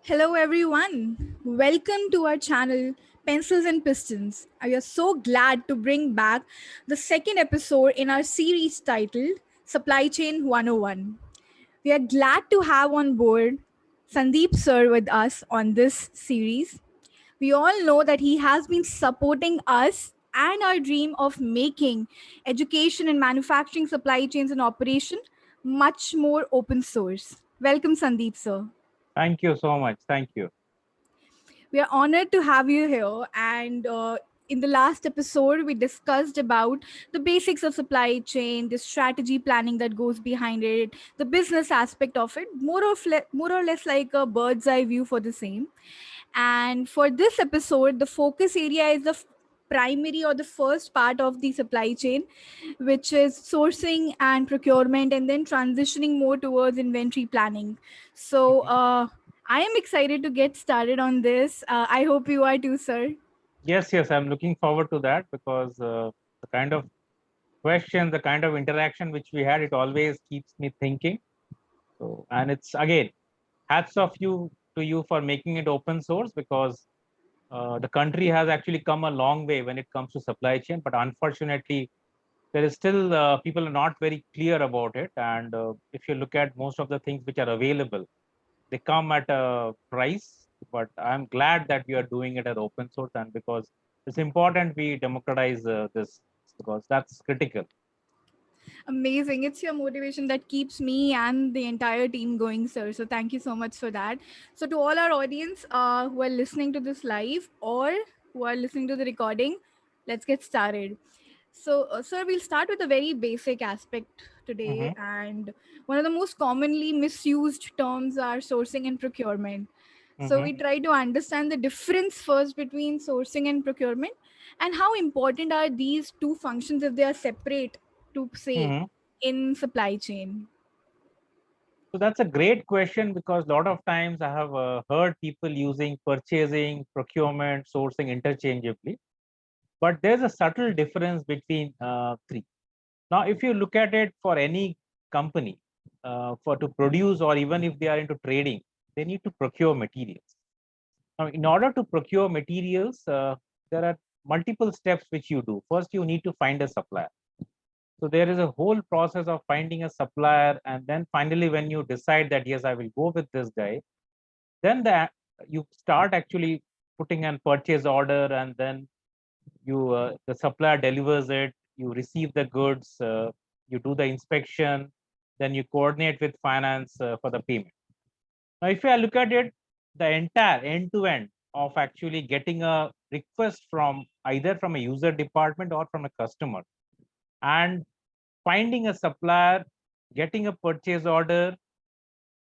Hello, everyone. Welcome to our channel, Pencils and Pistons. I am so glad to bring back the second episode in our series titled Supply Chain 101. We are glad to have on board Sandeep Sir with us on this series. We all know that he has been supporting us and our dream of making education and manufacturing supply chains and operation much more open source. Welcome, Sandeep Sir. Thank you so much. Thank you. We are honored to have you here. And in the last episode, we discussed about the basics of supply chain, the strategy planning that goes behind it, the business aspect of it, more or less like a bird's eye view for the same. And for this episode, the focus area is the primary or the first part of the supply chain, which is sourcing and procurement, and then transitioning more towards inventory planning. So, Mhm. I am excited to get started on this. I hope you are too, sir. Yes, I'm looking forward to that because the kind of question, the kind of interaction which we had, it always keeps me thinking. So, and it's again, hats off to you for making it open source because the country has actually come a long way when it comes to supply chain. But unfortunately, there is still people are not very clear about it. And if you look at most of the things which are available, they come at a price, but I'm glad that we are doing it as open source, and because it's important we democratize this because that's critical. Amazing. It's your motivation that keeps me and the entire team going, sir. So thank you so much for that. So to all our audience who are listening to this live or who are listening to the recording, let's get started. So, sir, we'll start with a very basic aspect today. Hmm. And one of the most commonly misused terms are sourcing and procurement. So, Hmm. we try to understand the difference first between sourcing and procurement and how important are these two functions if they are separate, to say, Hmm. in supply chain. So that's a great question because a lot of times I have heard people using purchasing, procurement, sourcing interchangeably, but there's a subtle difference between three. Now, if you look at it for any company, for to produce or even if they are into trading, they need to procure materials. Now, in order to procure materials, there are multiple steps which you do. First, you need to find a supplier. So there is a whole process of finding a supplier, and then finally, when you decide that yes, I will go with this guy, then you start actually putting an purchase order, and then the supplier delivers it. You receive the goods, you do the inspection, then you coordinate with finance for the payment. Now, if I look at it, the entire end to end of actually getting a request from either from a user department or from a customer and finding a supplier, getting a purchase order,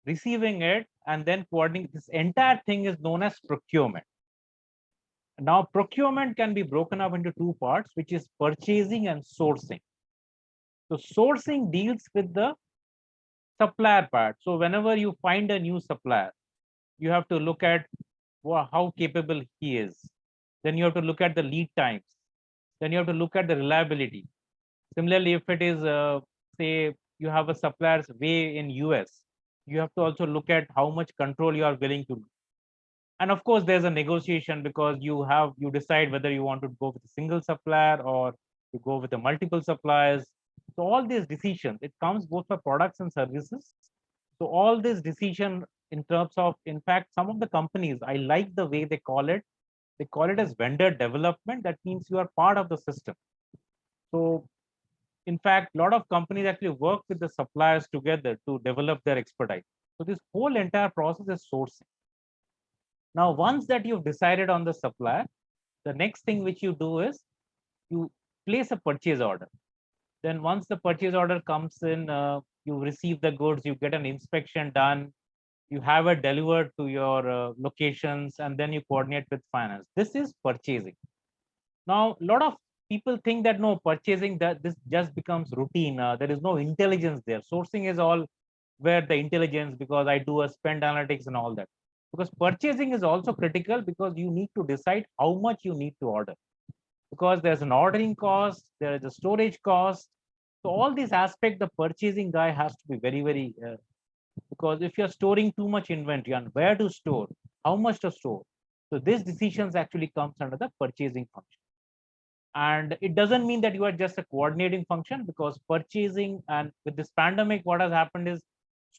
receiving it, and then coordinating this entire thing is known as procurement. Now, procurement can be broken up into two parts, which is purchasing and sourcing. So, sourcing deals with the supplier part. So, whenever you find a new supplier, you have to look at how capable he is. Then you have to look at the lead times. Then you have to look at the reliability. Similarly, if it is, say, you have a supplier's way in US, you have to also look at how much control you are willing to do. And of course, there's a negotiation because you decide whether you want to go with a single supplier or you go with the multiple suppliers. So all these decisions, it comes both for products and services. So all this decision in terms of, in fact, some of the companies, I like the way they call it. They call it as vendor development. That means you are part of the system. So in fact, a lot of companies actually work with the suppliers together to develop their expertise. So this whole entire process is sourcing. Now, once that you've decided on the supplier, the next thing which you do is you place a purchase order. Then once the purchase order comes in, you receive the goods, you get an inspection done, you have it delivered to your locations, and then you coordinate with finance. This is purchasing. Now, a lot of people think that no, purchasing, that this just becomes routine. There is no intelligence there. Sourcing is all where the intelligence, because I do a spend analytics and all that. Because purchasing is also critical because you need to decide how much you need to order. Because there's an ordering cost, there is a storage cost. So all these aspects, the purchasing guy has to be very, very because if you're storing too much inventory and where to store, how much to store, so this decisions actually comes under the purchasing function. And it doesn't mean that you are just a coordinating function, because purchasing, and with this pandemic what has happened is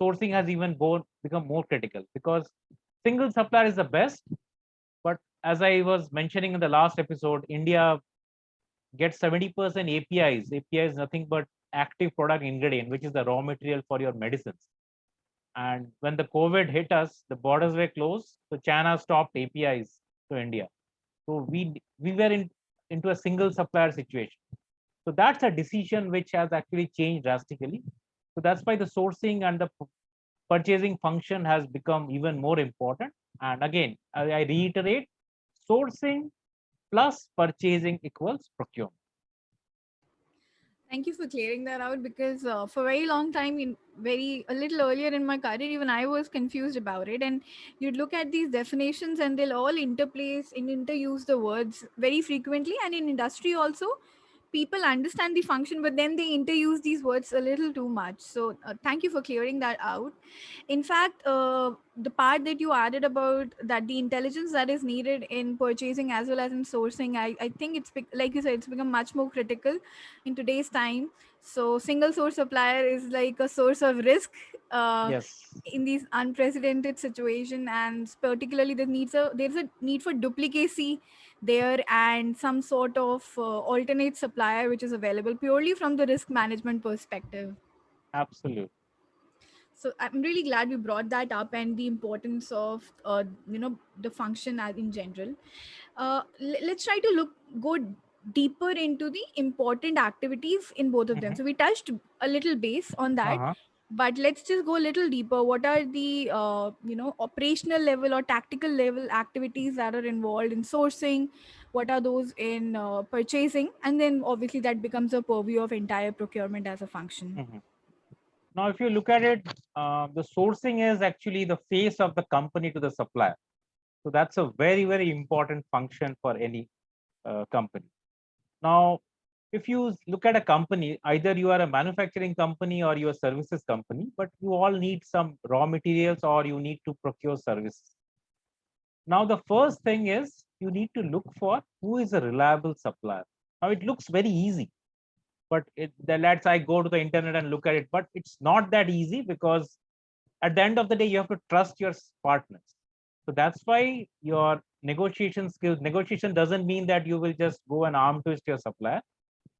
sourcing has even become more critical, because single supplier is the best. But as I was mentioning in the last episode, India gets 70% APIs. API is nothing but active product ingredient, which is the raw material for your medicines. And when the COVID hit us, the borders were closed, so China stopped APIs to India. So we were into a single supplier situation. So that's a decision which has actually changed drastically. So that's why the sourcing and the purchasing function has become even more important. And again, I reiterate, sourcing plus purchasing equals procurement. Thank you for clearing that out, because for a very long time, very a little earlier in my career, even I was confused about it. And you'd look at these definitions, and they'll all interplace and interuse the words very frequently. And in industry also, people understand the function, but then they interuse these words a little too much. So thank you for clearing that out. In fact, the part that you added about that, the intelligence that is needed in purchasing as well as in sourcing, I think like you said, it's become much more critical in today's time. So single source supplier is like a source of risk Yes, in these unprecedented situation, and particularly there's a need for duplicacy there, and some sort of alternate supplier which is available purely from the risk management perspective. absolutely. So I'm really glad you brought that up, and the importance of the function as in general. Let's try to go deeper into the important activities in both of them. Mhm. So we touched a little base on that, Uh-huh. but let's just go a little deeper. What are the operational level or tactical level activities that are involved in sourcing? What are those in purchasing? And then obviously that becomes a purview of entire procurement as a function. Mhm. Now, if you look at it, the sourcing is actually the face of the company to the supplier. So that's a very, very important function for any company. Now, if you look at a company, either you are a manufacturing company or you are a services company, but you all need some raw materials or you need to procure services. Now, the first thing is you need to look for who is a reliable supplier. Now, it looks very easy, but let's I go to the internet and look at it, but it's not that easy, because at the end of the day, you have to trust your partners. So that's why your negotiation skills, negotiation doesn't mean that you will just go and arm twist your supplier,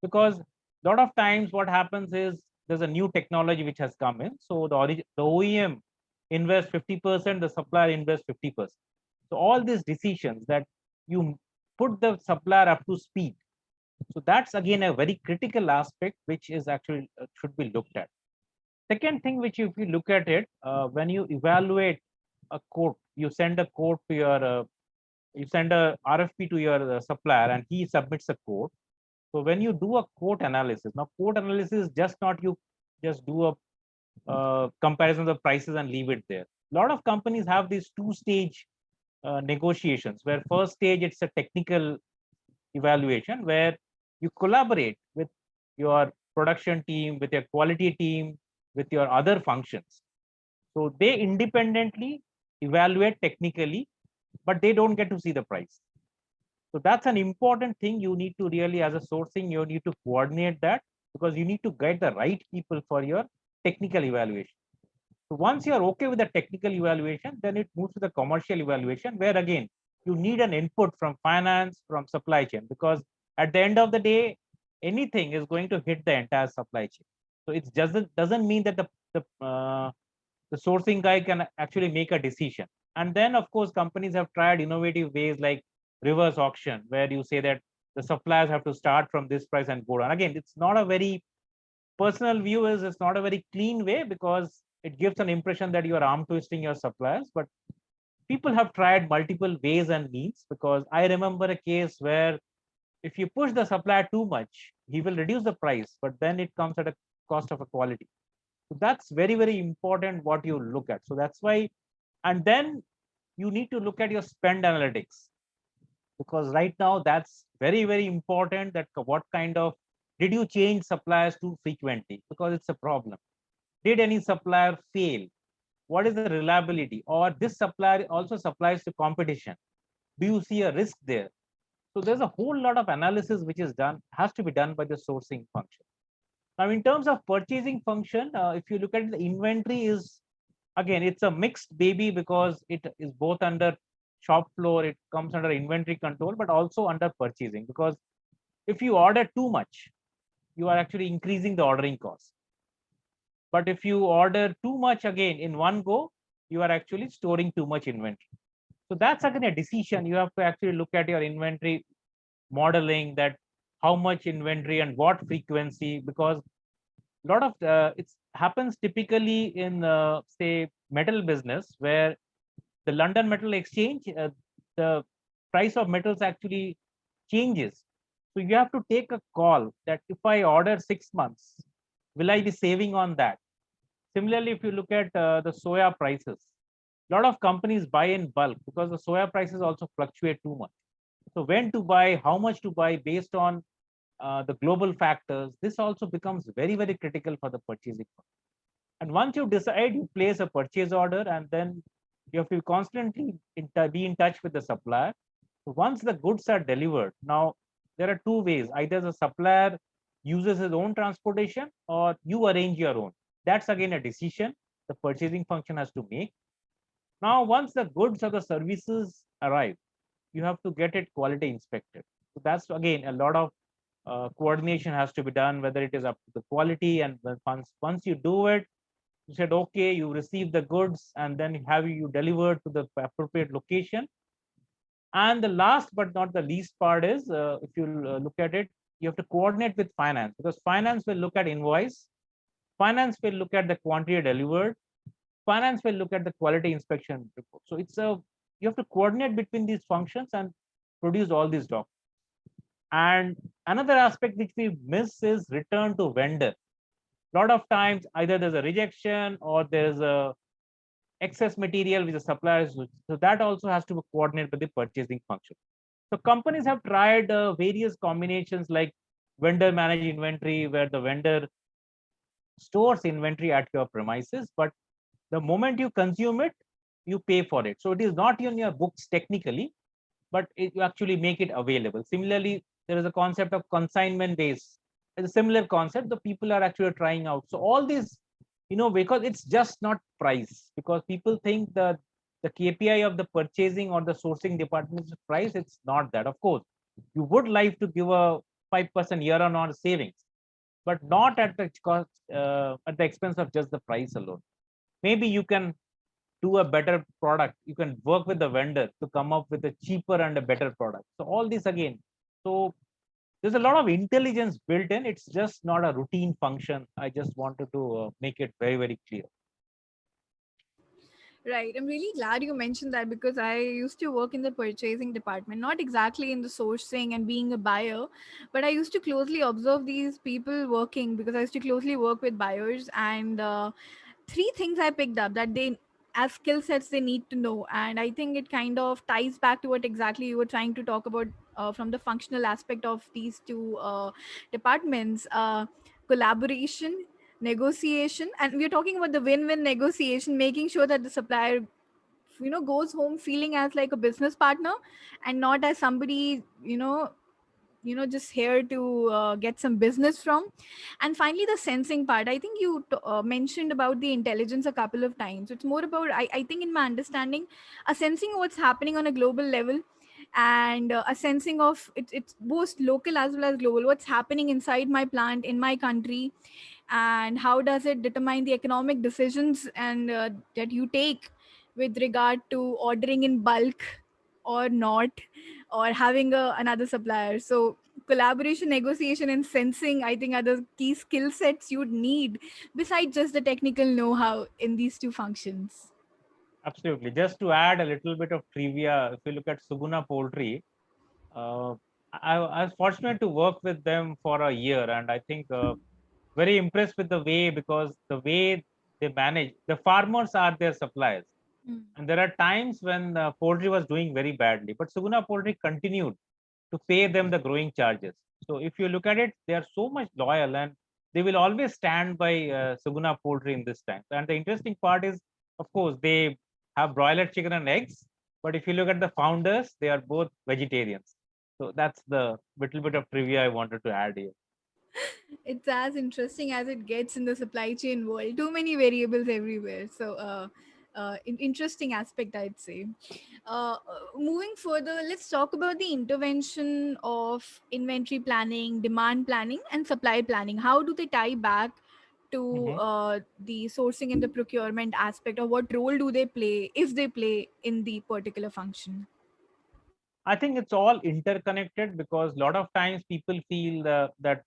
because a lot of times what happens is there's a new technology which has come in. So the OEM invests 50%, the supplier invests 50%. So all these decisions that you put the supplier up to speed. So that's again a very critical aspect which is actually should be looked at. Second thing, which if you look at it, when you evaluate a quote, you send a quote to your, you send a RFP to your supplier, and he submits a quote. So when you do a quote analysis, now quote analysis is just not you just do a comparison of prices and leave it there. A lot of companies have these two-stage negotiations, where first stage it's a technical evaluation where you collaborate with your production team, with your quality team, with your other functions. So they independently evaluate technically, but they don't get to see the price. So that's an important thing. You need to really, as a sourcing, you need to coordinate that, because you need to get the right people for your technical evaluation. So once you're okay with the technical evaluation, then it moves to the commercial evaluation, where again, you need an input from finance, from supply chain, because at the end of the day, anything is going to hit the entire supply chain. So it doesn't mean that the sourcing guy can actually make a decision. And then, of course, companies have tried innovative ways like reverse auction, where you say that the suppliers have to start from this price and go down. Again, it's not a very personal view, is it's not a very clean way, because it gives an impression that you are arm twisting your suppliers. But people have tried multiple ways and means, because I remember a case where if you push the supplier too much, he will reduce the price, but then it comes at a cost of a quality. So that's very, very important what you look at. So that's why, and then you need to look at your spend analytics, because right now that's very, very important, that what kind of, did you change suppliers too frequently, because it's a problem. Did any supplier fail? what is the reliability, or this supplier also supplies to competition. Do you see a risk there? So there's a whole lot of analysis which is done, has to be done by the sourcing function. Now, in terms of purchasing function, if you look at the inventory is, again, it's a mixed baby because it is both under shop floor, it comes under inventory control, but also under purchasing, because if you order too much, you are actually increasing the ordering cost. But if you order too much again in one go, you are actually storing too much inventory. So that's again a decision. You have to actually look at your inventory modeling, that how much inventory and what frequency, because a lot of it happens typically in say metal business, where the London Metal Exchange, the price of metals actually changes. So you have to take a call that if I order 6 months, will I be saving on that? Similarly, if you look at the soya prices, a lot of companies buy in bulk because the soya prices also fluctuate too much. So when to buy, how much to buy based on the global factors, this also becomes very, very critical for the purchasing. And once you decide, you place a purchase order, and then you have to constantly be in touch with the supplier. So once the goods are delivered, now there are two ways: either the supplier uses his own transportation or you arrange your own. That's again a decision the purchasing function has to make. Now, once the goods or the services arrive, you have to get it quality inspected. So that's again a lot of coordination has to be done, whether it is up to the quality, and once you do it, you said okay, you receive the goods, and then have you delivered to the appropriate location. And the last but not the least part is, if you look at it, you have to coordinate with finance, because finance will look at invoice, finance will look at the quantity delivered, finance will look at the quality inspection report. So it's a, you have to coordinate between these functions and produce all these documents. And another aspect which we miss is return to vendor. A lot of times either there's a rejection or there's a excess material with the suppliers. So that also has to be coordinated with the purchasing function. So companies have tried various combinations like vendor managed inventory, where the vendor stores inventory at your premises, but the moment you consume it, you pay for it. So it is not in your books technically, but you actually make it available. Similarly, there is a concept of consignment base. It's a similar concept. The people are actually trying out. So all these, because it's just not price, because people think that the KPI of the purchasing or the sourcing department is price. It's not that. Of course, you would like to give a 5% year-on-year savings, but not at the cost, at the expense of just the price alone. Maybe you can do a better product. You can work with the vendor to come up with a cheaper and a better product. So all this again. So there's a lot of intelligence built in. It's just not a routine function. I just wanted to make it very, very clear. Right. I'm really glad you mentioned that because I used to work in the purchasing department, not exactly in the sourcing and being a buyer, but I used to closely observe these people working because I used to closely work with buyers. And three things I picked up that they, as skill sets, they need to know. And I think it kind of ties back to what exactly you were trying to talk about from the functional aspect of these two departments. Collaboration, negotiation, and we're talking about the win-win negotiation, making sure that the supplier goes home feeling as like a business partner and not as somebody just here to get some business from. And finally, the sensing part, I think you mentioned about the intelligence a couple of times. It's more about, I think in my understanding, a sensing what's happening on a global level, and a sensing of it's both local as well as global, what's happening inside my plant in my country, and how does it determine the economic decisions and that you take with regard to ordering in bulk or not, or having another supplier. So collaboration, negotiation, and sensing, I think, are the key skill sets you'd need besides just the technical know-how in these two functions. Absolutely. Just to add a little bit of trivia, if you look at Suguna Poultry, uh, I was fortunate to work with them for a year, and I think very impressed with the way, because the way they manage, the farmers are their suppliers. Mm. And there are times when poultry was doing very badly, but Suguna Poultry continued to pay them the growing charges. So if you look at it, they are so much loyal, and they will always stand by Suguna Poultry in this time. And the interesting part is Of course, they have broiler chicken and eggs, but if you look at the founders, they are both vegetarians. So that's the little bit of trivia I wanted to add here. It's as interesting as it gets in the supply chain world. Too many variables everywhere. So, interesting aspect, I'd say. Moving further, let's talk about the intervention of inventory planning, demand planning, and supply planning. How do they tie back to Mhm. the sourcing and the procurement aspect, or what role do they play, if they play, in the particular function? I think it's all interconnected because a lot of times people feel that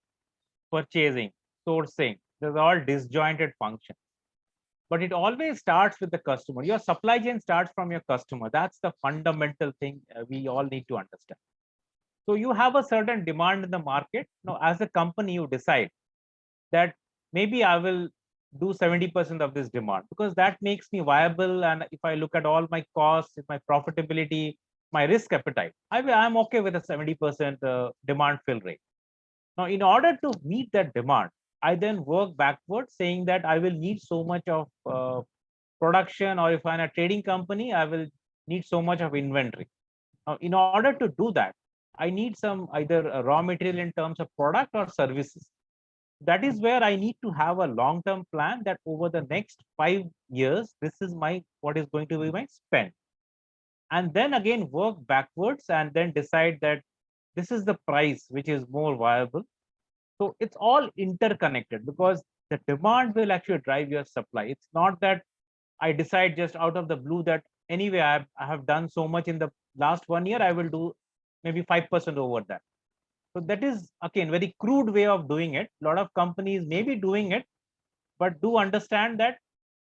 purchasing, sourcing, there's all disjointed functions. But it always starts with the customer. Your supply chain starts from your customer. That's the fundamental thing we all need to understand. So you have a certain demand in the market. Now, as a company, you decide that maybe I will do 70% of this demand because that makes me viable. And if I look at all my costs, my profitability, my risk appetite, I'm okay with a 70% demand fill rate. Now, in order to meet that demand, I then work backwards saying that I will need so much of production, or if I'm a trading company, I will need so much of inventory. Now, in order to do that, I need some either a raw material in terms of product or services. That is where I need to have a long-term plan that over the next 5 years, this is my what is going to be my spend. And then again work backwards and then decide that this is the price which is more viable. So it's all interconnected because the demand will actually drive your supply. It's not that I decide just out of the blue that anyway I have done so much in the last 1 year, I will do maybe 5% over that. So that is again very crude way of doing it. A lot of companies may be doing it, but do understand that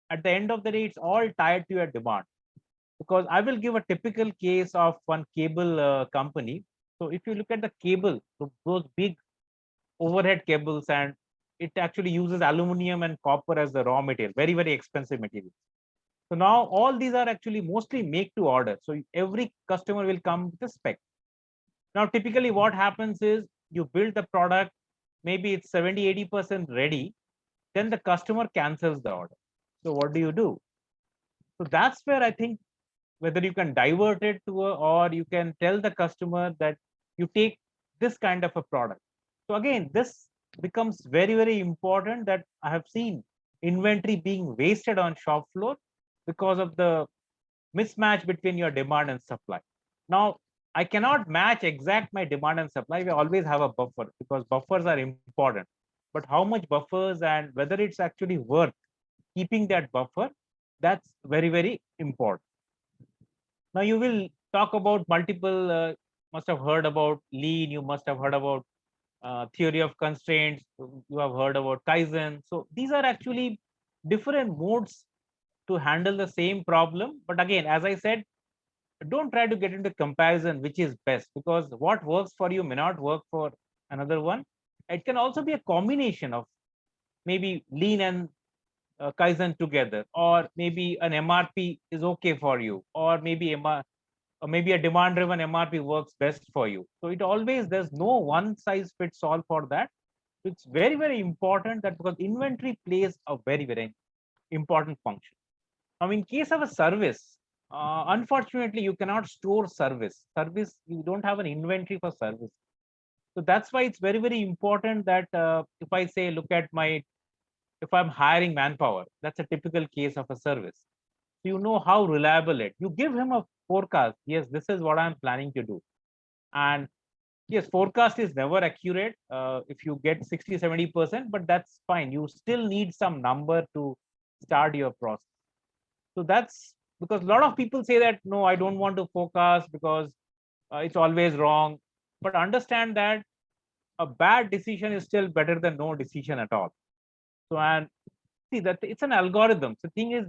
at the end of the day, it's all tied to your demand. Because I will give a typical case of one cable company. So if you look at the cable, so those big overhead cables, and it actually uses aluminum and copper as the raw material, very, very expensive material. So now all these are actually mostly make to order. So every customer will come with a spec. Now, typically what happens is you build the product, maybe it's 70, 80% ready, then the customer cancels the order. So what do? So that's where I think whether you can divert it to or you can tell the customer that you take this kind of a product. So again, this becomes very, very important that I have seen inventory being wasted on shop floor because of the mismatch between your demand and supply. Now, I cannot match exact my demand and supply. We always have a buffer because buffers are important. But how much buffers and whether it's actually worth keeping that buffer, that's very, very important. Now you will talk about multiple, must have heard about lean, you must have heard about theory of constraints, you have heard about Kaizen. So these are actually different modes to handle the same problem. But again, as I said, don't try to get into comparison which is best because what works for you may not work for another one. It can also be a combination of maybe lean and Kaizen together, or maybe an MRP is okay for you, or maybe a demand driven MRP works best for you. So it always, there's no one size fits all for that. It's very, very important that because inventory plays a very, very important function. Now, in case of a service, unfortunately, you cannot store service. Service, you don't have an inventory for service. So that's why it's very, very important that if I say, look at my, if I'm hiring manpower, that's a typical case of a service. So you know how reliable it. You give him a forecast. Yes, this is what I'm planning to do. And yes, forecast is never accurate if you get 60, 70%, but that's fine. You still need some number to start your process. So that's because a lot of people say that, no, I don't want to forecast because it's always wrong. But understand that a bad decision is still better than no decision at all. So, and see that it's an algorithm. The thing is,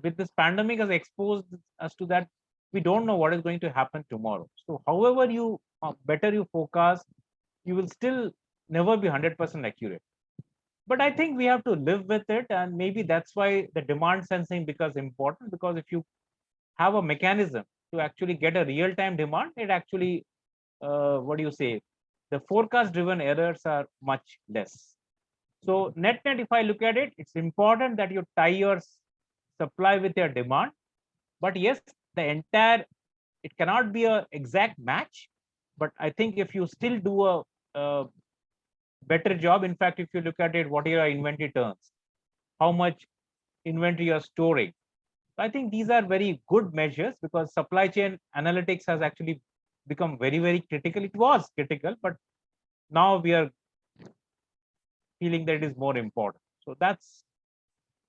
with this pandemic has exposed us to that we don't know what is going to happen tomorrow. So, however you better you forecast, you will still never be 100% accurate. But I think we have to live with it, and maybe that's why the demand sensing becomes important because if you have a mechanism to actually get a real-time demand, it actually what do you say? The forecast-driven errors are much less. So net net, if I look at it, it's important that you tie your supply with your demand. But yes, the entire, it cannot be a exact match. But I think if you still do a better job, in fact, if you look at it, what are your inventory turns? How much inventory you're storing? I think these are very good measures because supply chain analytics has actually become very, very critical. It was critical, but now we are feeling that it is more important. So that's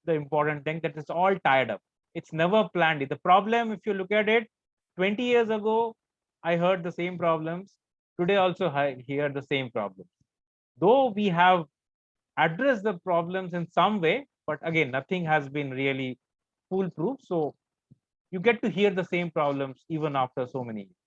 the important thing, that it's all tied up. It's never planned. The problem, if you look at it, 20 years ago, I heard the same problems. Today also I hear the same problems. Though we have addressed the problems in some way, but again, nothing has been really foolproof. So you get to hear the same problems even after so many years.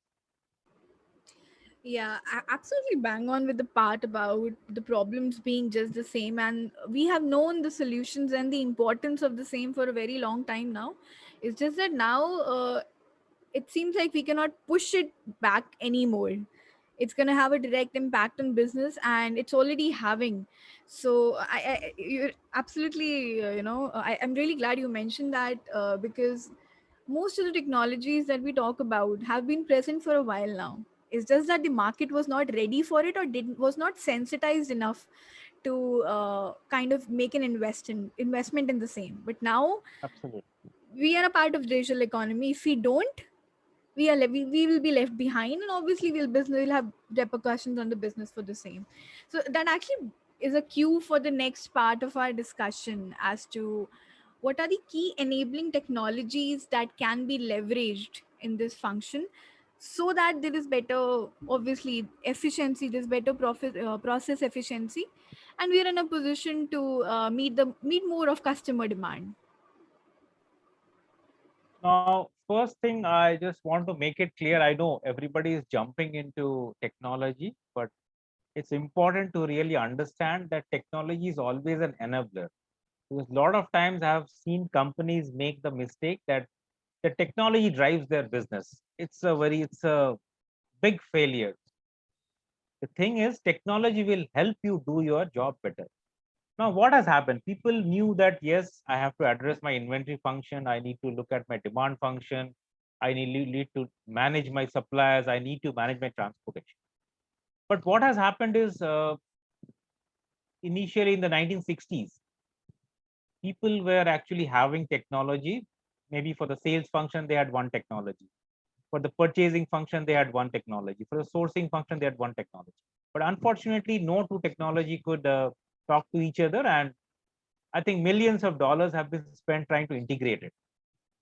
Yeah, absolutely bang on with the part about the problems being just the same. And we have known the solutions and the importance of the same for a very long time now. It's just that now it seems like we cannot push it back anymore. It's going to have a direct impact on business, and it's already having. So you're absolutely, I'm really glad you mentioned that, because most of the technologies that we talk about have been present for a while now. It's just that the market was not ready for it, or didn't was not sensitized enough to kind of make an investment in the same. But now Absolutely. we are a part of digital economy. If we don't, we will be left behind, and obviously will have repercussions on the business for the same. So that actually is a cue for the next part of our discussion as to what are the key enabling technologies that can be leveraged in this function, so that there is better, obviously, efficiency, there's better process efficiency, and we are in a position to meet more of customer demand. Now, first thing, I just want to make it clear. I know everybody is jumping into technology, but it's important to really understand that technology is always an enabler. Because a lot of times I have seen companies make the mistake that the technology drives their business. It's a big failure. The thing is, technology will help you do your job better. Now, what has happened? People knew that, yes, I have to address my inventory function. I need to look at my demand function. I need to manage my suppliers. I need to manage my transportation. But what has happened is, initially in the 1960s, people were actually having technology. Maybe for the sales function, they had one technology. For the purchasing function, they had one technology. For the sourcing function, they had one technology. But unfortunately, no two technology could talk to each other. And I think millions of dollars have been spent trying to integrate it.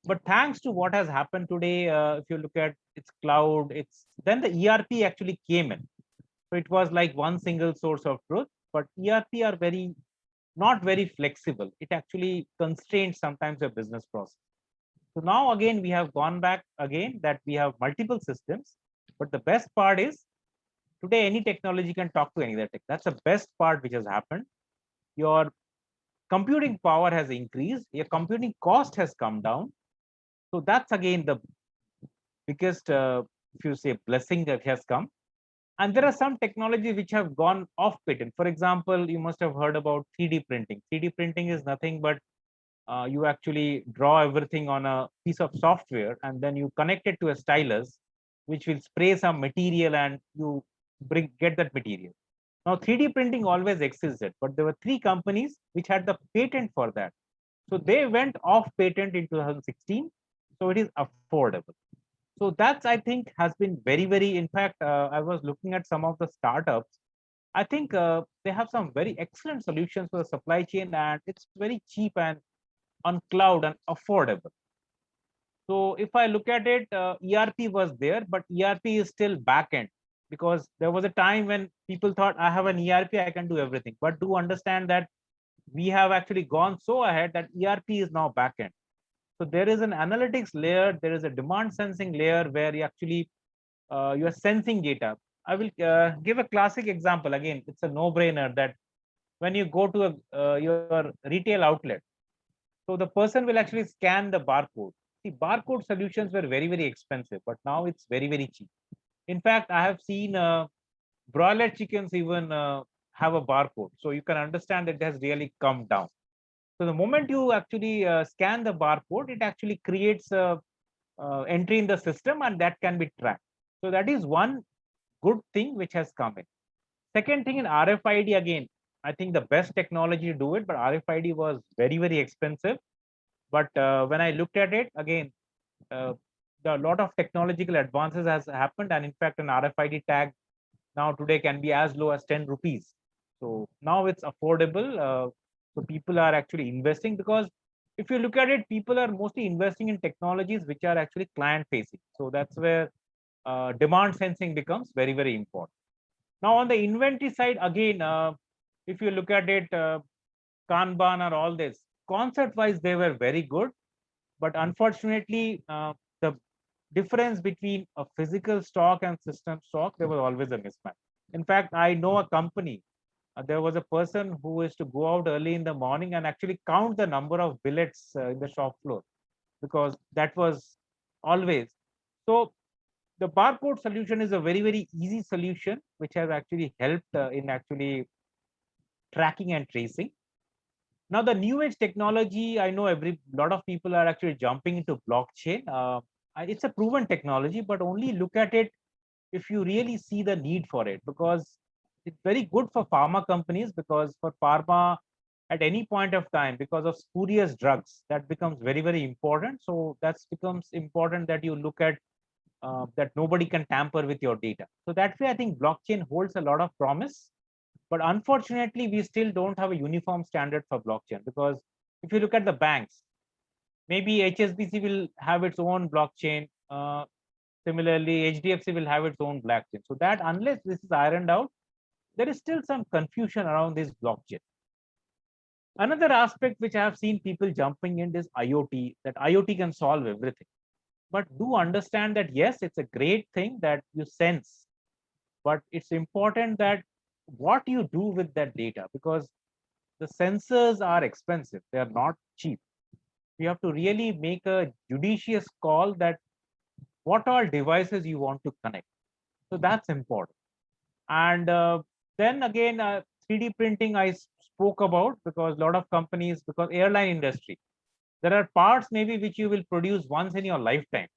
But thanks to what has happened today, if you look at its cloud, it's then the ERP actually came in. So it was like one single source of truth. But ERP are not very flexible. It actually constrains sometimes your business process. So now again, we have gone back again that we have multiple systems. But the best part is today any technology can talk to any other tech. That's the best part which has happened. Your computing power has increased. Your computing cost has come down. So that's again the biggest, if you say, blessing that has come. And there are some technologies which have gone off patent. For example, you must have heard about 3D printing. 3D printing is nothing but you actually draw everything on a piece of software and then you connect it to a stylus, which will spray some material and you get that material. Now, 3D printing always existed, but there were three companies which had the patent for that. So they went off patent in 2016. So it is affordable. So that's, I think, has been very, very, in fact, I was looking at some of the startups. I think they have some very excellent solutions for the supply chain and it's very cheap and on cloud and affordable. So if I look at it, ERP was there, but ERP is still backend because there was a time when people thought I have an ERP, I can do everything. But do understand that we have actually gone so ahead that ERP is now backend. So there is an analytics layer, there is a demand sensing layer where you are sensing data. I will give a classic example. Again, it's a no-brainer that when you go to your retail outlet, so the person will actually scan the barcode. See, barcode solutions were very, very expensive, but now it's very, very cheap. In fact, I have seen broiler chickens even have a barcode. So you can understand that it has really come down. So the moment you actually scan the barcode, it actually creates a entry in the system, and that can be tracked. So that is one good thing which has come in. Second thing, in RFID, again, I think the best technology to do it, but RFID was very, very expensive. But when I looked at it again, a lot of technological advances has happened, and in fact, an RFID tag now today can be as low as 10 rupees. So now it's affordable. So people are actually investing, because if you look at it, people are mostly investing in technologies which are actually client facing. So that's where demand sensing becomes very, very important. Now on the inventory side, again, if you look at it, Kanban or all this, concept wise, they were very good. But unfortunately, the difference between a physical stock and system stock, there was always a mismatch. In fact, I know a company, there was a person who used to go out early in the morning and actually count the number of billets in the shop floor, because that was always. So the barcode solution is a very, very easy solution, which has actually helped in actually tracking and tracing. Now, the new age technology, I know every lot of people are actually jumping into blockchain. It's a proven technology, but only look at it if you really see the need for it, because it's very good for pharma companies, because for pharma, at any point of time, because of spurious drugs, that becomes very, very important. So that becomes important that you look at that nobody can tamper with your data. So that way, I think blockchain holds a lot of promise. But unfortunately, we still don't have a uniform standard for blockchain, because if you look at the banks, maybe HSBC will have its own blockchain. Similarly, HDFC will have its own blockchain. So that unless this is ironed out, there is still some confusion around this blockchain. Another aspect which I have seen people jumping in is IoT, that IoT can solve everything. But do understand that, yes, it's a great thing that you sense, but it's important that what you do with that data, because the sensors are expensive, they are not cheap. You have to really make a judicious call that what all devices you want to connect. So that's important. And then again, 3D printing I spoke about, because a lot of companies, because airline industry, there are parts maybe which you will produce once in your lifetime.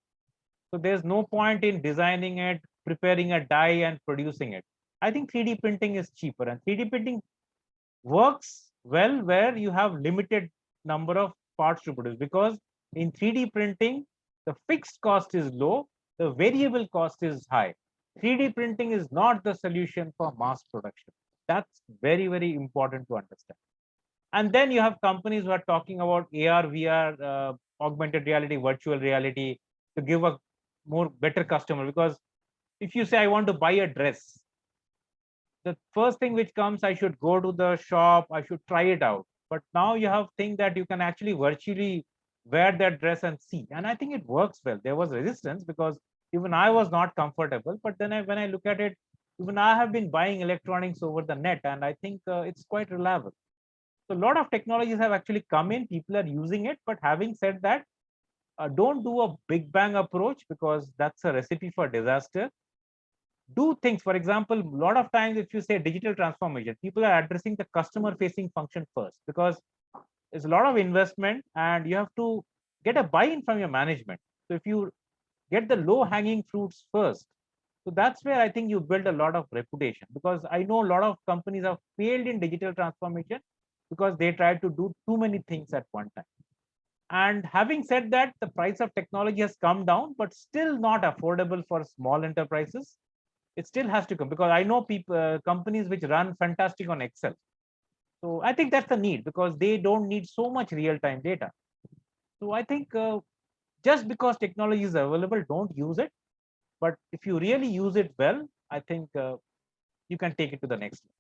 So there's no point in designing it, preparing a die and producing it. I think 3D printing is cheaper, and 3D printing works well where you have limited number of parts to produce, because in 3D printing, the fixed cost is low, the variable cost is high. 3D printing is not the solution for mass production. That's very, very important to understand. And then you have companies who are talking about AR, VR, augmented reality, virtual reality, to give a more better customer. Because if you say I want to buy a dress, the first thing which comes, I should go to the shop, I should try it out. But now you have think that you can actually virtually wear that dress and see. And I think it works well. There was resistance, because even I was not comfortable. But then when I look at it, even I have been buying electronics over the net, and I think it's quite reliable. So a lot of technologies have actually come in, people are using it. But having said that, don't do a big bang approach, because that's a recipe for disaster. Do things, for example, a lot of times if you say digital transformation, people are addressing the customer facing function first, because there's a lot of investment and you have to get a buy-in from your management. So if you get the low hanging fruits first, so that's where I think you build a lot of reputation, because I know a lot of companies have failed in digital transformation because they tried to do too many things at one time. And having said that, the price of technology has come down, but still not affordable for small enterprises. It still has to come, because I know people, companies which run fantastic on Excel. So I think that's the need, because they don't need so much real time data. So I think just because technology is available, don't use it. But if you really use it well, I think you can take it to the next level.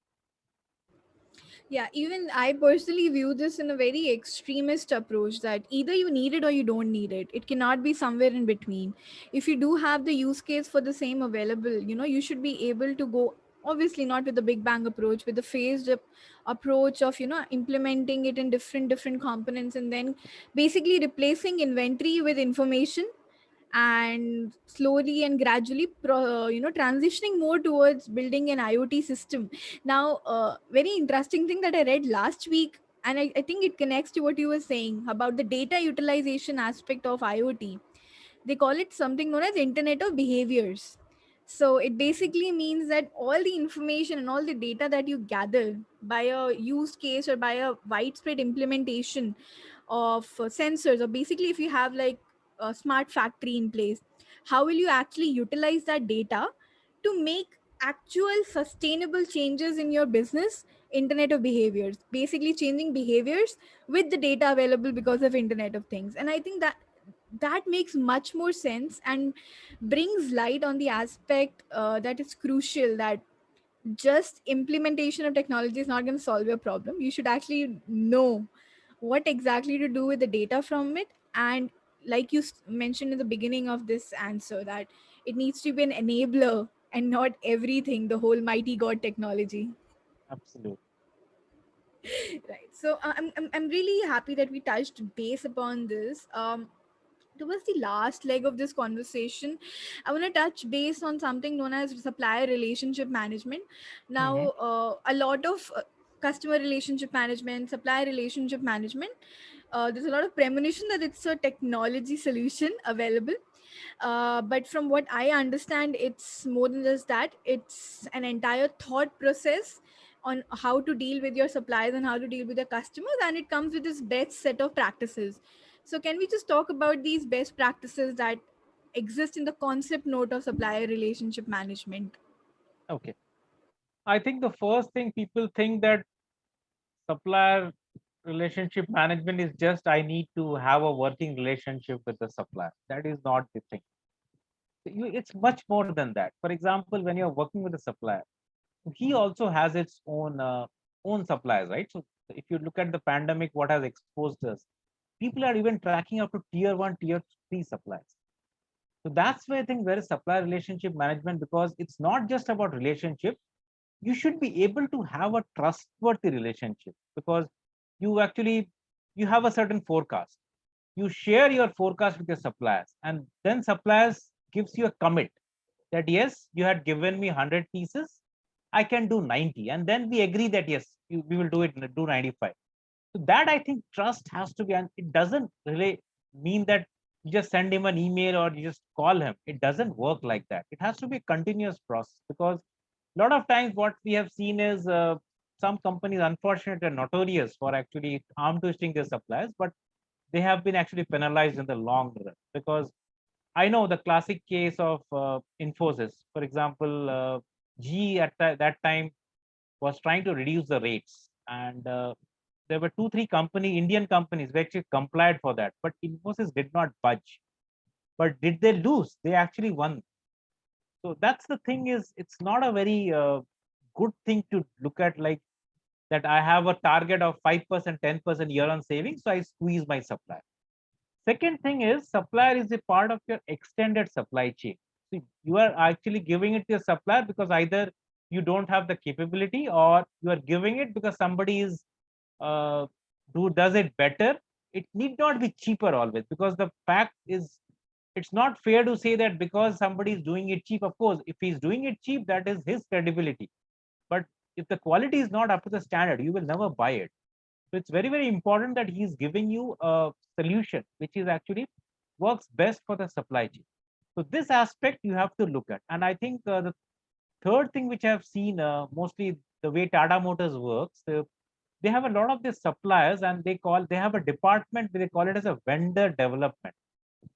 Yeah, even I personally view this in a very extremist approach that either you need it or you don't need it. It cannot be somewhere in between. If you do have the use case for the same available, you should be able to go, obviously not with the big bang approach, with the phased approach of implementing it in different components, and then basically replacing inventory with information, and slowly and gradually transitioning more towards building an IoT system. Now very interesting thing that I read last week, And I think it connects to what you were saying about the data utilization aspect of IoT. They call it something known as Internet of Behaviors. So it basically means that all the information and all the data that you gather by a use case or by a widespread implementation of sensors, or basically if you have like a smart factory in place, how will you actually utilize that data to make actual sustainable changes in your business? Internet of Behaviors, basically changing behaviors with the data available because of Internet of Things. And I think that makes much more sense and brings light on the aspect that is crucial, that just implementation of technology is not going to solve your problem. You should actually know what exactly to do with the data from it. And like you mentioned in the beginning of this answer, that it needs to be an enabler and not everything, the whole mighty god technology. Absolutely. Right. So I'm really happy that we touched base upon this. Towards the last leg of this conversation, I want to touch base on something known as supplier relationship management. Now, Hmm. a lot of customer relationship management, supplier relationship management, there's a lot of premonition that it's a technology solution available. But from what I understand, it's more than just that. It's an entire thought process on how to deal with your suppliers and how to deal with your customers, and it comes with this best set of practices. So can we just talk about these best practices that exist in the concept note of supplier relationship management? Okay. I think the first thing people think that supplier relationship management is just I need to have a working relationship with the supplier. That is not the thing. It's much more than that. For example, when you're working with a supplier, he also has its own suppliers, right? So if you look at the pandemic, what has exposed us, people are even tracking up to tier one, tier three suppliers. So that's where I think there is supplier relationship management, because it's not just about relationship. You should be able to have a trustworthy relationship, because you actually you have a certain forecast. You share your forecast with your suppliers, and then suppliers gives you a commit that yes, you had given me 100 pieces, I can do 90, and then we agree that yes, we will do it, do 95. So that I think trust has to be, and it doesn't really mean that you just send him an email or you just call him. It doesn't work like that. It has to be a continuous process, because a lot of times what we have seen is some companies, unfortunately, are notorious for actually arm twisting their suppliers, but they have been actually penalized in the long run. Because I know the classic case of Infosys, for example, GE at that time was trying to reduce the rates, and there were two, three Indian companies which actually complied for that, but Infosys did not budge. But did they lose? They actually won. So that's the thing, is it's not a very good thing to look at, like that I have a target of 5%, 10% year on savings, so I squeeze my supplier. Second thing is, supplier is a part of your extended supply chain. So you are actually giving it to your supplier because either you don't have the capability, or you are giving it because somebody is uh, who does it better. It need not be cheaper always, because the fact is, it's not fair to say that because somebody is doing it cheap. Of course, if he's doing it cheap, that is his credibility. But if the quality is not up to the standard, you will never buy it. So it's very, very important that he's giving you a solution which is actually works best for the supply chain. So this aspect you have to look at. And I think the third thing which I've seen, mostly the way Tata Motors works, they have a lot of these suppliers, and they have a department where they call it as a vendor development.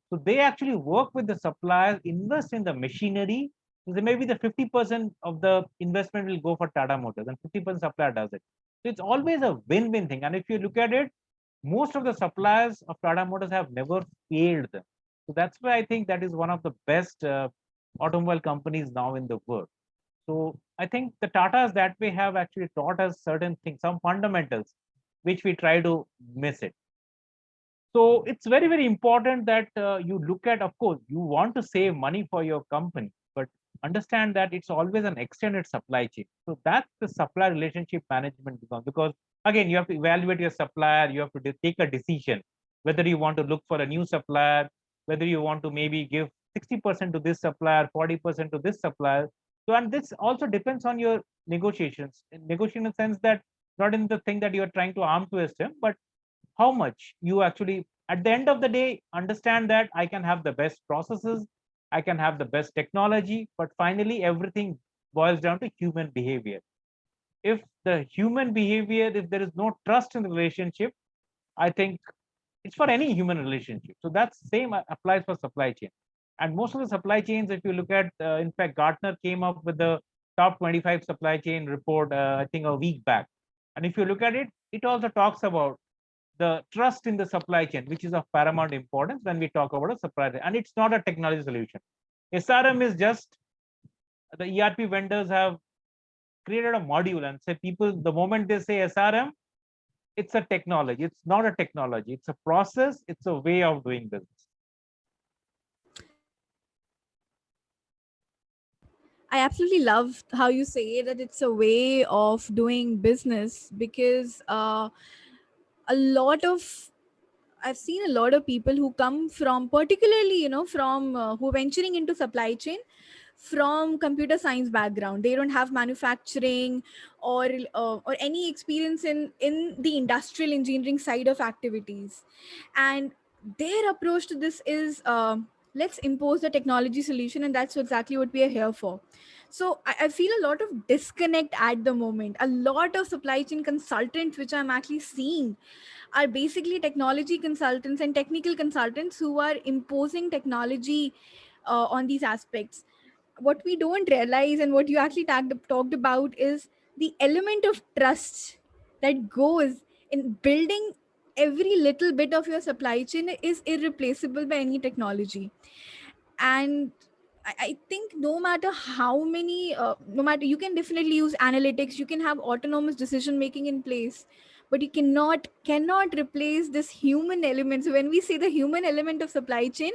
So they actually work with the suppliers, invest in the machinery. So maybe the 50% of the investment will go for Tata Motors, and 50% supplier does it. So it's always a win-win thing. And if you look at it, most of the suppliers of Tata Motors have never failed them. So that's why I think that is one of the best automobile companies now in the world. So I think the Tatas that way have actually taught us certain things, some fundamentals, which we try to miss it. So it's very, very important that you look at, of course, you want to save money for your company, but understand that it's always an extended supply chain. So that's the supply relationship management, because again, you have to evaluate your supplier, you have to take a decision whether you want to look for a new supplier, whether you want to maybe give 60% to this supplier, 40% to this supplier. So, and this also depends on your negotiations, negotiation in the sense that not in the thing that you are trying to arm twist him, but how much you actually, at the end of the day, understand that I can have the best processes, I can have the best technology, but finally everything boils down to human behavior. If the human behavior, if there is no trust in the relationship, I think it's for any human relationship. So that's same applies for supply chain. And most of the supply chains, if you look at, in fact, Gartner came up with the top 25 supply chain report, I think a week back. And if you look at it, it also talks about the trust in the supply chain, which is of paramount importance when we talk about a supply chain. And it's not a technology solution. SRM is just, the ERP vendors have created a module and say people, the moment they say SRM, it's a technology. It's not a technology. It's a process. It's a way of doing business. I absolutely love how you say that it's a way of doing business, because a lot of I've seen a lot of people who come from, particularly, from who are venturing into supply chain from computer science background. They don't have manufacturing or any experience in the industrial engineering side of activities, and their approach to this is, let's impose the technology solution, and that's exactly what we are here for. So I feel a lot of disconnect at the moment. A lot of supply chain consultants which I'm actually seeing are basically technology consultants and technical consultants who are imposing technology on these aspects. What we don't realize, and what you actually talked about, is the element of trust that goes in building every little bit of your supply chain is irreplaceable by any technology. And I think no matter how many, no matter, you can definitely use analytics, you can have autonomous decision making in place, but you cannot replace this human element. So when we say the human element of supply chain,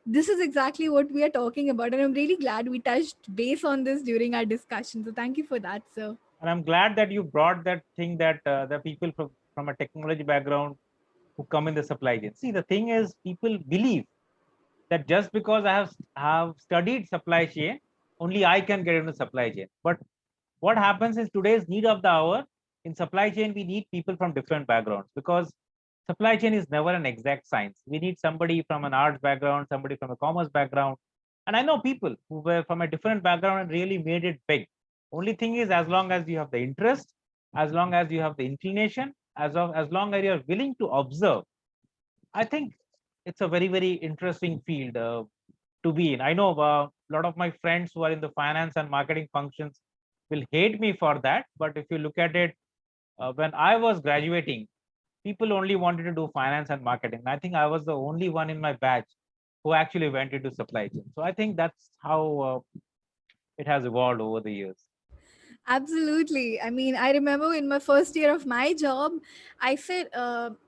this is exactly what we are talking about, and I'm really glad we touched base on this during our discussion. So thank you for that, sir. And I'm glad that you brought that thing that the people from a technology background who come in the supply chain. See, the thing is, people believe that just because I have studied supply chain, only I can get into supply chain. But what happens is today's need of the hour in supply chain, we need people from different backgrounds, because supply chain is never an exact science. We need somebody from an arts background, somebody from a commerce background. And I know people who were from a different background and really made it big. Only thing is, as long as you have the interest, as long as you have the inclination, as long as you're willing to observe, I think it's a very, very interesting field to be in. I know a lot of my friends who are in the finance and marketing functions will hate me for that. But if you look at it, when I was graduating, people only wanted to do finance and marketing. I think I was the only one in my batch who actually went into supply chain. So I think that's how it has evolved over the years. Absolutely. I mean, I remember in my first year of my job, I said,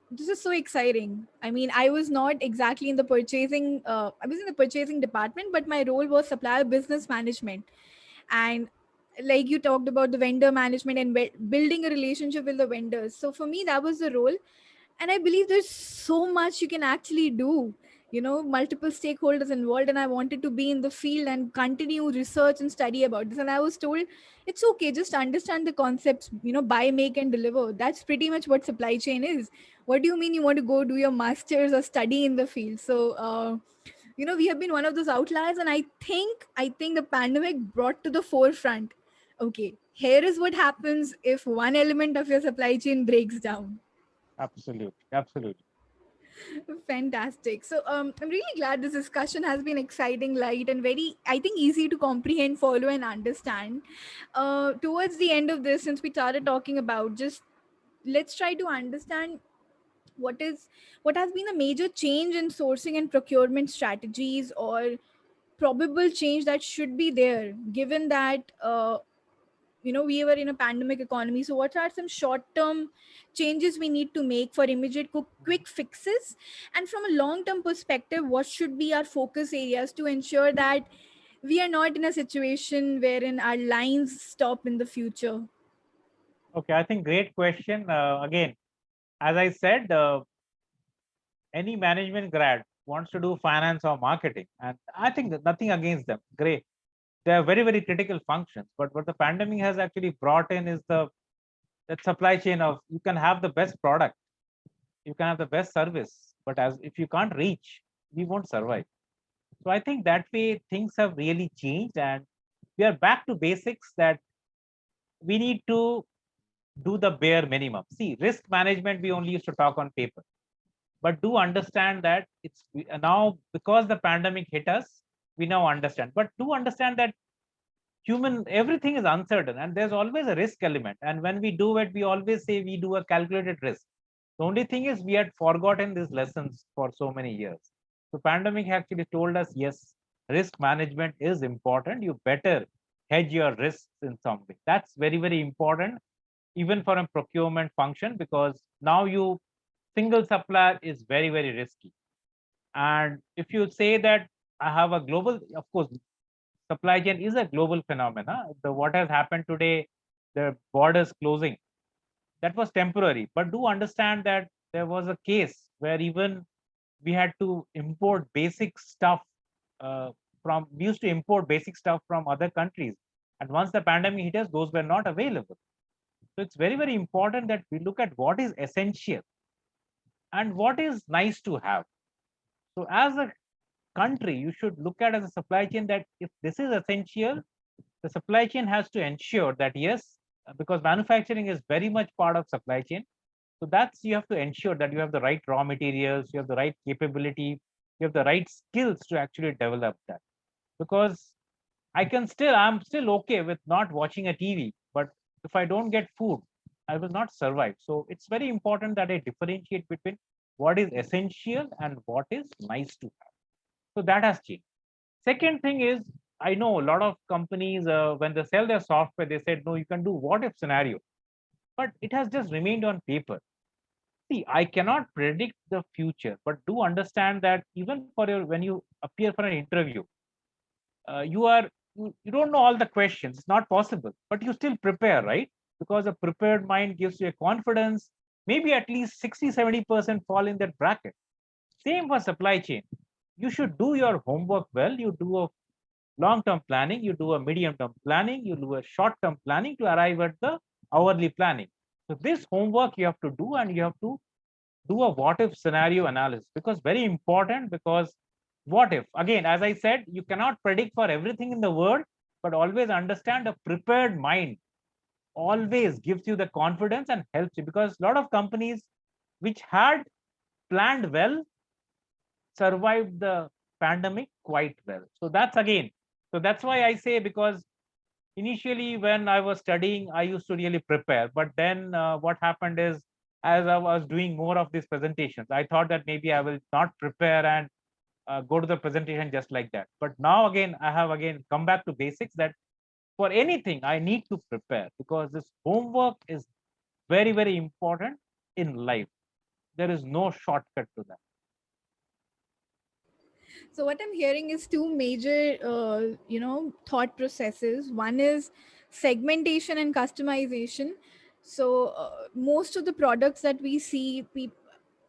this is so exciting. I mean, I was not exactly in the purchasing, I was in the purchasing department, but my role was supplier business management. And like you talked about the vendor management and building a relationship with the vendors. So for me, that was the role. And I believe there's so much you can actually do, multiple stakeholders involved, and I wanted to be in the field and continue research and study about this. And I was told it's okay, just understand the concepts, buy, make and deliver. That's pretty much what supply chain is. What do you mean you want to go do your masters or study in the field? So we have been one of those outliers, and I think the pandemic brought to the forefront, okay, here is what happens if one element of your supply chain breaks down. Absolutely, absolutely. Fantastic. So I'm really glad this discussion has been exciting, light, and very, I think, easy to comprehend, follow, and understand. Towards the end of this, since we started talking about, just let's try to understand what has been a major change in sourcing and procurement strategies, or probable change that should be there, given that we were in a pandemic economy. So what are some short term changes we need to make for immediate quick fixes, and from a long term perspective, what should be our focus areas to ensure that we are not in a situation wherein our lines stop in the future? Okay, I think great question. Again, as I said, any management grad wants to do finance or marketing, and I think that nothing against them. Great, they are very, very critical functions. But what the pandemic has actually brought in is the that supply chain of you can have the best product, you can have the best service, but as if you can't reach, we won't survive. So I think that way things have really changed, and we are back to basics that we need to do the bare minimum. See, risk management we only used to talk on paper, but do understand that now because the pandemic hit us, we now understand. But do understand that human everything is uncertain and there's always a risk element. And when we do it, we always say we do a calculated risk. The only thing is we had forgotten these lessons for so many years. So pandemic actually told us, yes, risk management is important. You better hedge your risks in some way. That's very, very important, even for a procurement function, because now you single supplier is very, very risky. And if you say that I have a global, of course, supply chain is a global phenomena. What has happened today, the borders closing, that was temporary. But do understand that there was a case where even we had to import basic stuff we used to import basic stuff from other countries. And once the pandemic hit us, those were not available. So it's very, very important that we look at what is essential and what is nice to have. So as a country, you should look at as a supply chain that if this is essential, the supply chain has to ensure that yes, because manufacturing is very much part of supply chain. So that's you have to ensure that you have the right raw materials, you have the right capability, you have the right skills to actually develop that. Because I'm still okay with not watching a TV, but if I don't get food, I will not survive. So it's very important that I differentiate between what is essential and what is nice to have. So that has changed. Second thing is, I know a lot of companies, when they sell their software, they said, no, you can do what if scenario, but it has just remained on paper. See, I cannot predict the future, but do understand that even for when you appear for an interview, you don't know all the questions. It's not possible, but you still prepare, right? Because a prepared mind gives you a confidence. Maybe at least 60-70% fall in that bracket. Same for supply chain. You should do your homework well. You do a long-term planning, you do a medium-term planning, you do a short-term planning to arrive at the hourly planning. So this homework you have to do, and you have to do a what if scenario analysis, because very important. Because what if, again, as I said, you cannot predict for everything in the world, but always understand a prepared mind always gives you the confidence and helps you, because a lot of companies which had planned well survived the pandemic quite well. So that's again, so that's why I say, because initially when I was studying, I used to really prepare. But then what happened is, as I was doing more of these presentations, I thought that maybe I will not prepare and go to the presentation just like that. But now again, I have again come back to basics, that for anything I need to prepare, because this homework is very, very important in life. There is no shortcut to that. So what I'm hearing is two major, thought processes. One is segmentation and customization. So most of the products that we see,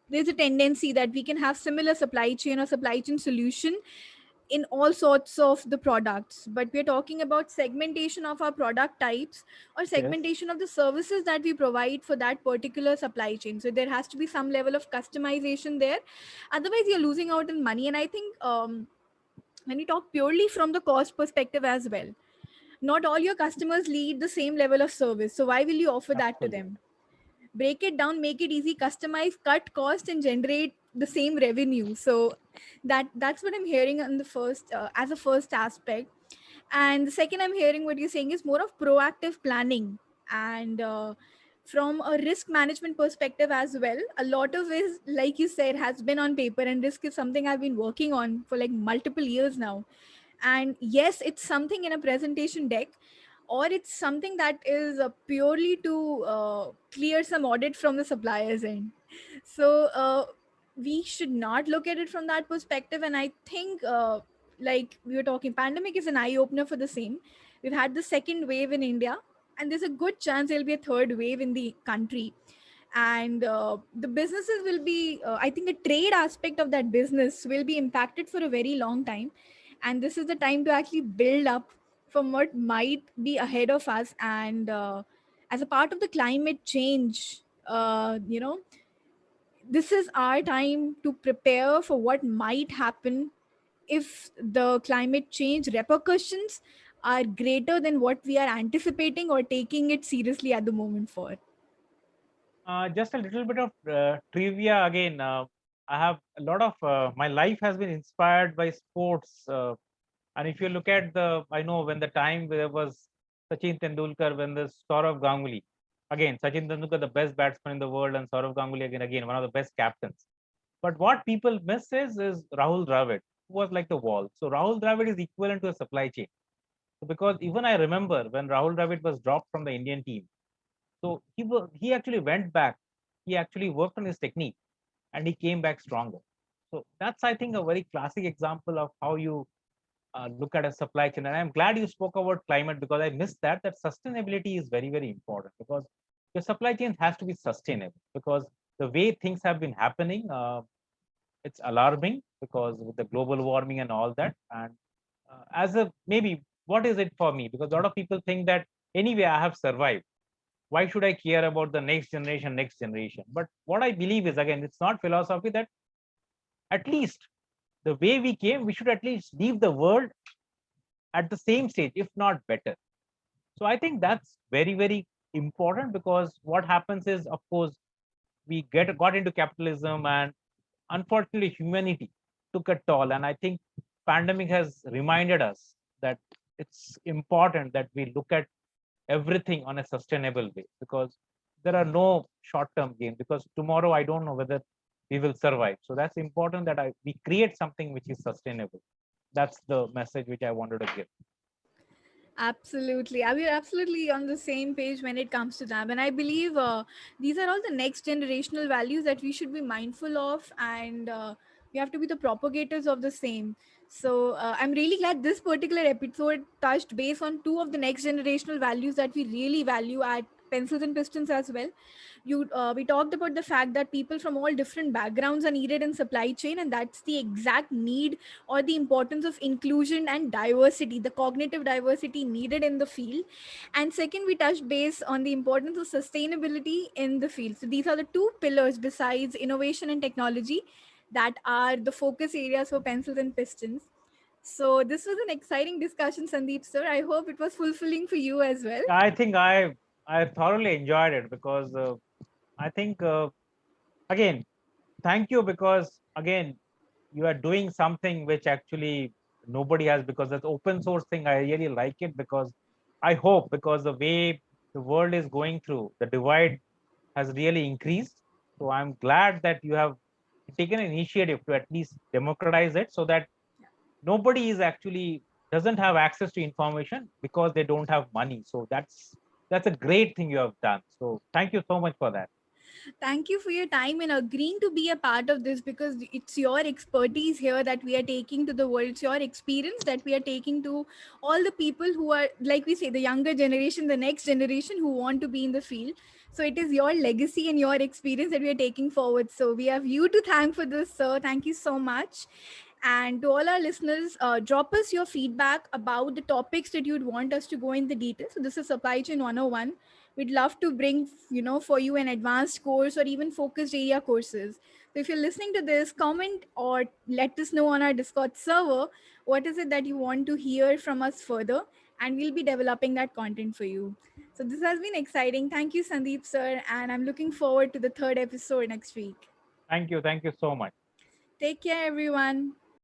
there's a tendency that we can have similar supply chain or supply chain solution in all sorts of the products, but we're talking about segmentation of our product types or Yes. segmentation of the services that we provide for that particular supply chain. So there has to be some level of customization there, otherwise you're losing out on money. And I think when we talk purely from the cost perspective as well, not all your customers need the same level of service, so why will you offer that to Absolutely. them? Break it down, make it easy, customize, cut cost, and generate the same revenue. So that's what I'm hearing on the first, as a first aspect. And the second, I'm hearing what you're saying is more of proactive planning. And from a risk management perspective as well, a lot of it, like you said, has been on paper, and risk is something I've been working on for like multiple years now. And yes, it's something in a presentation deck, or it's something that is purely to clear some audit from the suppliers end. So we should not look at it from that perspective. And I think like we were talking, pandemic is an eye opener for the same. We've had the second wave in India, and there's a good chance there'll be a third wave in the country. And the businesses will be, I think the trade aspect of that business will be impacted for a very long time. And this is the time to actually build up from what might be ahead of us. And as a part of the climate change, this is our time to prepare for what might happen if the climate change repercussions are greater than what we are anticipating or taking it seriously at the moment for. Just a little bit of trivia again. I have a lot of my life has been inspired by sports. And if you look at I know when the time there was Sachin Tendulkar, when the Saurav Ganguly, again, Sachin Tendulkar, the best batsman in the world, and Saurav Ganguly, again, one of the best captains. But what people miss is Rahul Dravid, who was like the wall. So Rahul Dravid is equivalent to a supply chain. So because even I remember when Rahul Dravid was dropped from the Indian team, so he actually went back. He actually worked on his technique and he came back stronger. So that's, I think, a very classic example of how you look at a supply chain. And I'm glad you spoke about climate, because I missed that sustainability is very, very important, because your supply chain has to be sustainable, because the way things have been happening, it's alarming, because with the global warming and all that. And as a maybe, what is it for me? Because a lot of people think that anyway, I have survived. Why should I care about the next generation, next generation? But what I believe is, again, it's not philosophy, that at least the way we came, we should at least leave the world at the same stage, if not better. So I think that's very, very important, because what happens is, of course, we got into capitalism, and unfortunately humanity took a toll. And I think pandemic has reminded us that it's important that we look at everything on a sustainable way, because there are no short term gains, because tomorrow I don't know whether we will survive. So that's important that we create something which is sustainable. That's the message which I wanted to give. Absolutely. We are absolutely on the same page when it comes to that. And I believe these are all the next generational values that we should be mindful of, and we have to be the propagators of the same. So I'm really glad this particular episode touched base on two of the next generational values that we really value at Pencils and Pistons as well. We talked about the fact that people from all different backgrounds are needed in supply chain, and that's the exact need or the importance of inclusion and diversity, the cognitive diversity needed in the field. And second, we touched base on the importance of sustainability in the field. So these are the two pillars besides innovation and technology that are the focus areas for Pencils and Pistons. So this was an exciting discussion, Sandeep sir. I hope it was fulfilling for you as well. I think I thoroughly enjoyed it, because I think again, thank you, because again, you are doing something which actually nobody has, because that's open source thing. I really like it, because I hope, because the way the world is going through, the divide has really increased. So I'm glad that you have taken an initiative to at least democratize it, so that nobody is actually doesn't have access to information because they don't have money. So that's a great thing you have done. So thank you so much for that. Thank you for your time and agreeing to be a part of this, because it's your expertise here that we are taking to the world. It's your experience that we are taking to all the people who are, like we say, the younger generation, the next generation who want to be in the field. So it is your legacy and your experience that we are taking forward. So we have you to thank for this, sir. Thank you so much. And to all our listeners, drop us your feedback about the topics that you'd want us to go in the details. So this is Supply Chain 101. We'd love to bring, for you an advanced course or even focused area courses. So if you're listening to this, comment or let us know on our Discord server what is it that you want to hear from us further, and we'll be developing that content for you. So this has been exciting. Thank you, Sandeep sir, and I'm looking forward to the third episode next week. Thank you so much. Take care, everyone.